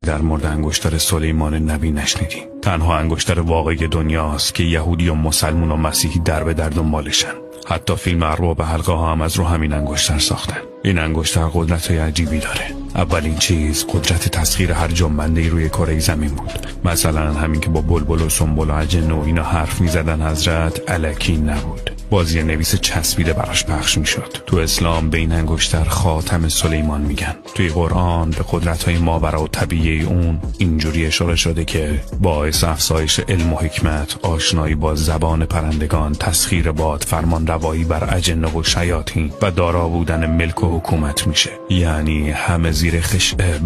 در مورد انگشتر سلیمان نبی نشنیدیم. تنها انگشتر واقعی دنیاست که یهودی و مسلمون و مسیحی در به در دنبالشن. حتی فیلم ارباب حلقه ها هم از رو همین انگشتر ساختن. این انگشتر قدرت عجیبی داره. اولین چیز قدرت تسخیر هر جنبنده‌ای روی کره زمین بود. مثلا همین که با بلبل و سنبل و اجنه و اینا حرف می‌زدن حضرت الکی نبود. بازی نویس چسبیده براش پخش می‌شد. تو اسلام به این انگشتر خاتم سلیمان میگن. توی قرآن به قدرت‌های ماورا و طبیعی اون اینجوری اشاره شده که باعث افزایش علم و حکمت، آشنایی با زبان پرندگان، تسخیر باد، فرمان روایی بر اجنه و شیاطین و دارا بودن ملک و حکومت میشه. یعنی همه زیر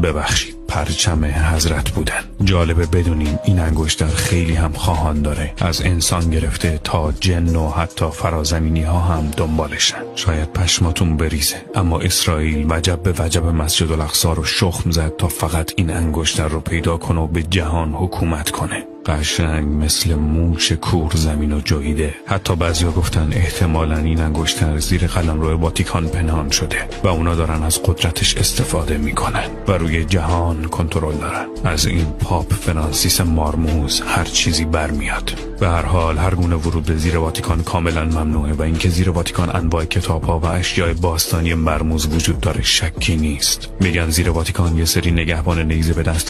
ببخشید پرچم حضرت بودن. جالبه بدونیم این انگشتر خیلی هم خواهان داره. از انسان گرفته تا جن و حتی فرازمینی ها هم دنبالشن. شاید پشماتون بریزه، اما اسرائیل وجب به وجب مسجد الاقصی رو شخم زد تا فقط این انگشتر رو پیدا کنه و به جهان حکومت کنه. قشنگ مثل موش کور زمین و جویده. حتی بعضیا گفتن احتمالاً این انگشتر زیر قلمرو واتیکان پنهان شده و اونا دارن از قدرتش استفاده میکنن و روی جهان کنترل دارن. از این پاپ فرانسیس مارموز هر چیزی برمیاد. به هر حال هر گونه ورود به زیر واتیکان کاملا ممنوعه و اینکه زیر واتیکان انواع کتاب‌ها و اشیاء باستانی مرموز وجود داره شکی نیست. میگن زیر واتیکان یه سری نگهبان نیزه به دست